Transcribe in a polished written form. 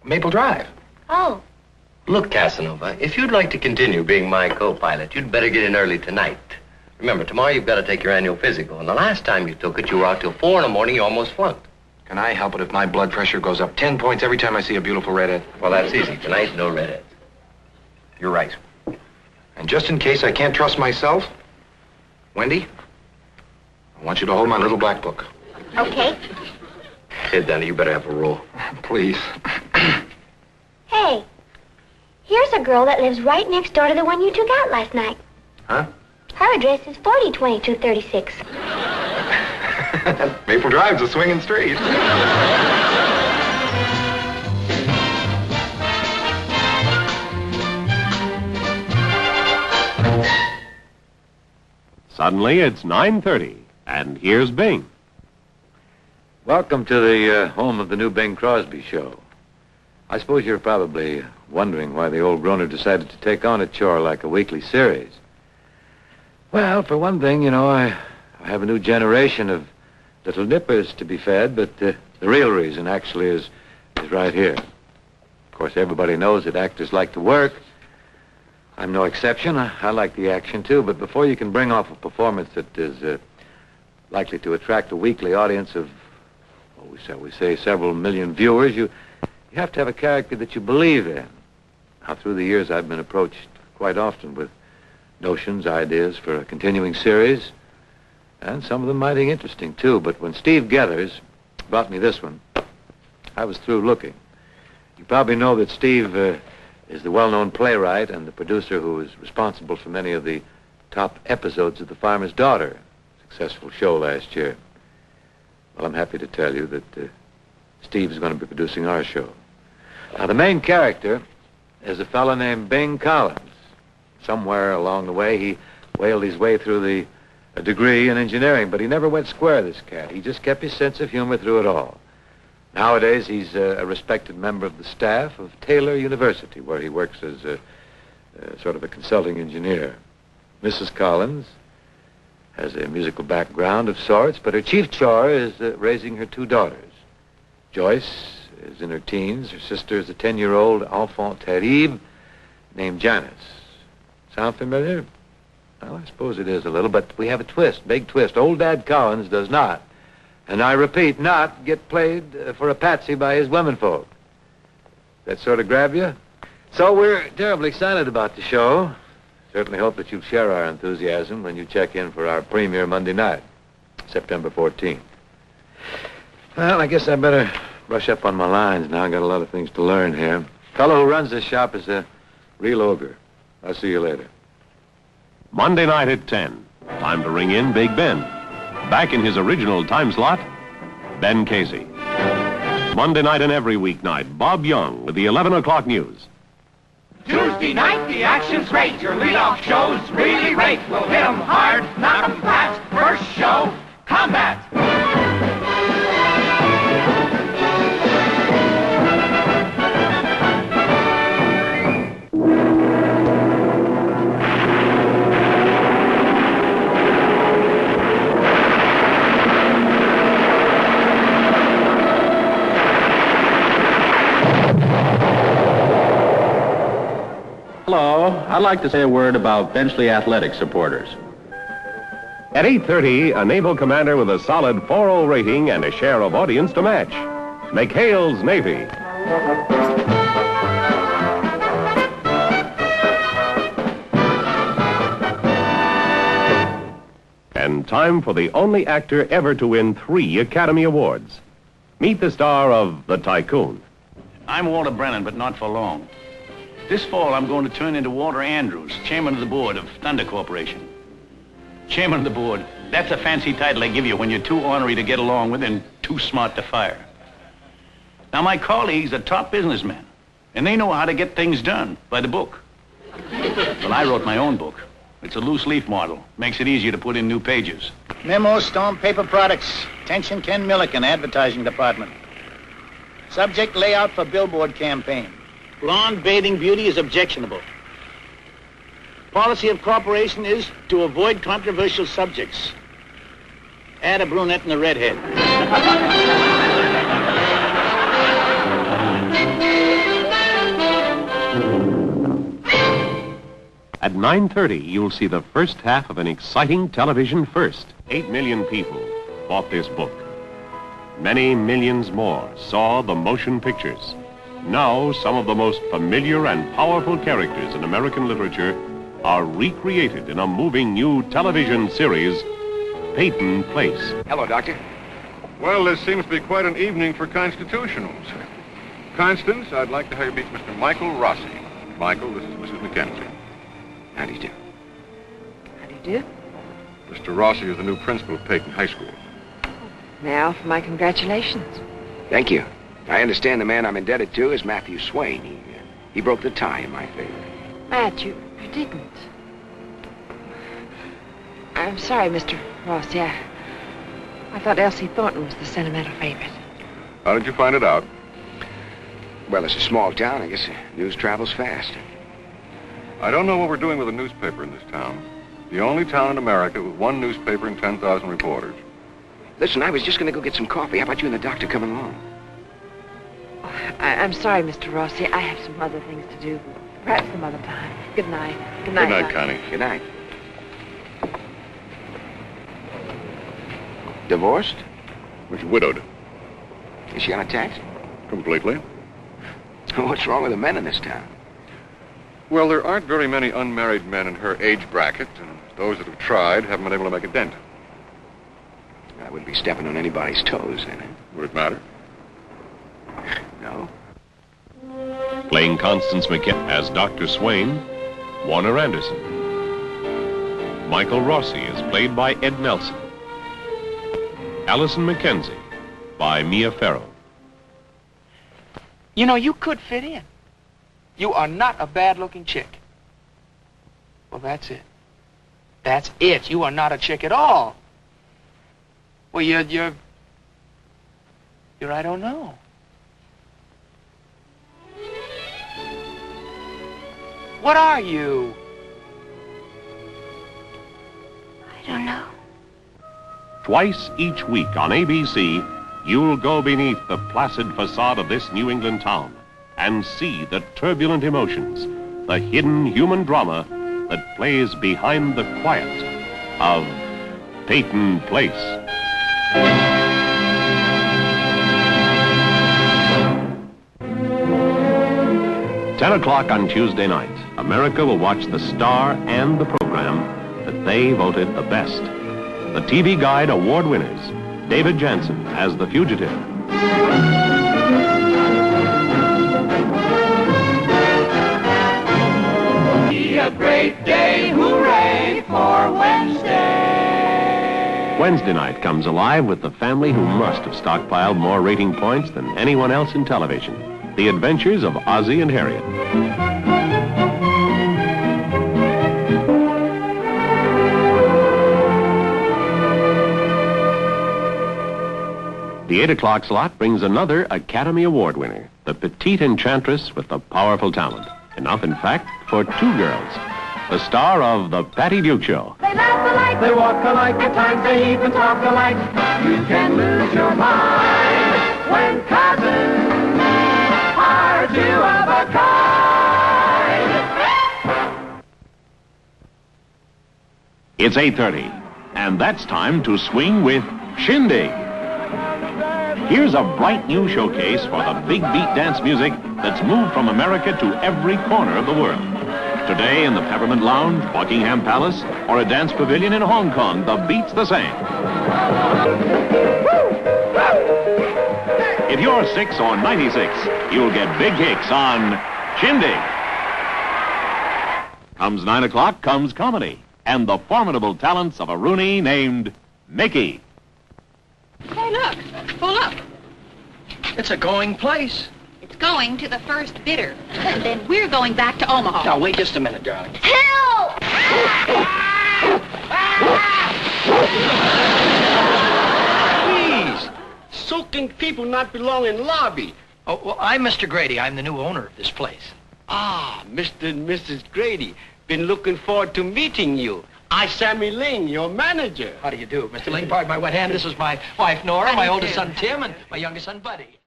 Maple Drive. Oh. Look, Casanova, if you'd like to continue being my co-pilot, you'd better get in early tonight. Remember, tomorrow you've got to take your annual physical, and the last time you took it, you were out till 4 in the morning, you almost flunked. Can I help it if my blood pressure goes up 10 points every time I see a beautiful redhead? Well, that's easy. Tonight, no redheads. You're right. And just in case I can't trust myself, Wendy, I want you to hold my little black book. Okay. Hey, Danny, you better have a roll. Please. Hey, here's a girl that lives right next door to the one you took out last night. Huh? Her address is 402236. Maple Drive's a swinging street. Suddenly, it's 9:30, and here's Bing. Welcome to the home of the new Bing Crosby show. I suppose you're probably wondering why the old groaner decided to take on a chore like a weekly series. Well, for one thing, I have a new generation of little nippers to be fed, but the real reason actually is right here. Of course, everybody knows that actors like to work. I'm no exception. I like the action, too, but before you can bring off a performance that is likely to attract a weekly audience of, we say several million viewers, you have to have a character that you believe in. Now, through the years, I've been approached quite often with notions, ideas for a continuing series, and some of them mighty interesting, too. But when Steve Gethers brought me this one, I was through looking. You probably know that Steve is the well-known playwright and the producer who is responsible for many of the top episodes of The Farmer's Daughter, successful show last year. Well, I'm happy to tell you that Steve's going to be producing our show. Now, the main character is a fellow named Bing Collins. Somewhere along the way, he whaled his way through a degree in engineering, but he never went square, this cat. He just kept his sense of humor through it all. Nowadays, he's a respected member of the staff of Taylor University, where he works as sort of a consulting engineer. Mrs. Collins has a musical background of sorts, but her chief chore is raising her 2 daughters. Joyce is in her teens. Her sister is a 10-year-old enfant terrible named Janice. Sound familiar? Well, I suppose it is a little, but we have a twist, big twist. Old Dad Collins does not, and I repeat, not get played for a patsy by his womenfolk. That sort of grab you? So we're terribly excited about the show. Certainly hope that you'll share our enthusiasm when you check in for our premiere Monday night, September 14th. Well, I guess I better brush up on my lines now. I got a lot of things to learn here. Fellow who runs this shop is a real ogre. I'll see you later. Monday night at 10. Time to ring in Big Ben. Back in his original time slot, Ben Casey. Monday night and every weeknight, Bob Young with the 11 o'clock news. Tuesday night, the action's great. Your leadoff shows really rate. We'll hit 'em hard, knock 'em fast. First show, combat. Hello. I'd like to say a word about Benchley Athletic supporters. At 8:30, a naval commander with a solid 4.0 rating and a share of audience to match. McHale's Navy. And time for the only actor ever to win 3 Academy Awards. Meet the star of The Tycoon. I'm Walter Brennan, but not for long. This fall, I'm going to turn into Walter Andrews, chairman of the board of Thunder Corporation. Chairman of the board, that's a fancy title they give you when you're too ornery to get along with and too smart to fire. Now, my colleagues are top businessmen, and they know how to get things done by the book. Well, I wrote my own book. It's a loose leaf model. Makes it easier to put in new pages. Memo, Storm Paper Products. Attention, Ken Milliken, Advertising Department. Subject layout for billboard campaign. Blonde bathing beauty is objectionable. Policy of corporation is to avoid controversial subjects. Add a brunette and a redhead. At 9:30, you'll see the first half of an exciting television first. 8 million people bought this book. Many millions more saw the motion pictures. Now, some of the most familiar and powerful characters in American literature are recreated in a moving new television series, Peyton Place. Hello, Doctor. Well, this seems to be quite an evening for constitutionals. Constance, I'd like to have you meet Mr. Michael Rossi. Michael, this is Mrs. Mackenzie. How do you do? How do you do? Mr. Rossi is the new principal of Peyton High School. May I offer my congratulations? Thank you. I understand the man I'm indebted to is Matthew Swain. He broke the tie in my favor. Matt, you didn't. I'm sorry, Mr. Rossi. I thought Elsie Thornton was the sentimental favorite. How did you find it out? Well, it's a small town. I guess news travels fast. I don't know what we're doing with a newspaper in this town. The only town in America with one newspaper and 10,000 reporters. Listen, I was just going to go get some coffee. How about you and the doctor coming along? I'm sorry, Mr. Rossi. I have some other things to do. Perhaps some other time. Good night. Good night, Good night, Doc. Connie. Good night. Divorced? She's widowed. Is she unattached? Completely. What's wrong with the men in this town? Well, there aren't very many unmarried men in her age bracket, and those that have tried haven't been able to make a dent. I wouldn't be stepping on anybody's toes, then. Would it matter? No. Playing Constance McKenzie as Dr. Swain, Warner Anderson. Michael Rossi is played by Ed Nelson. Allison Mackenzie by Mia Farrow. You know, you could fit in. You are not a bad-looking chick. Well, that's it. That's it. You are not a chick at all. Well, you're I don't know. What are you? I don't know. Twice each week on ABC, you'll go beneath the placid facade of this New England town and see the turbulent emotions, the hidden human drama that plays behind the quiet of Peyton Place. 10 o'clock on Tuesday night, America will watch the star and the program that they voted the best. The TV Guide award winners, David Jansen as The Fugitive. Be a great day, hooray for Wednesday. Wednesday night comes alive with the family who must have stockpiled more rating points than anyone else in television. The Adventures of Ozzie and Harriet. The 8 o'clock slot brings another Academy Award winner, the petite enchantress with the powerful talent. Enough, in fact, for 2 girls. The star of The Patty Duke Show. They laugh alike, they walk alike, at times they even talk alike. You can lose your mind when cousins are 2 of a kind. It's 8:30, and that's time to swing with Shindig. Here's a bright new showcase for the big beat dance music that's moved from America to every corner of the world. Today in the Peppermint Lounge, Buckingham Palace, or a dance pavilion in Hong Kong, the beat's the same. If you're 6 or 96, you'll get big kicks on Shindig. Comes 9 o'clock, comes comedy, and the formidable talents of a Rooney named Mickey. Hey, look, pull up. It's a going place. It's going to the first bidder. And then we're going back to Omaha. Now, wait just a minute, darling. Help! Please. Soaking people not belong in lobby. Oh, well, I'm Mr. Grady. I'm the new owner of this place. Ah, Mr. and Mrs. Grady. Been looking forward to meeting you. I, Sammy Ling, your manager. How do you do, Mr. Ling? Pardon my wet hand. This is my wife, Nora, my oldest son, Tim, and my youngest son, Buddy.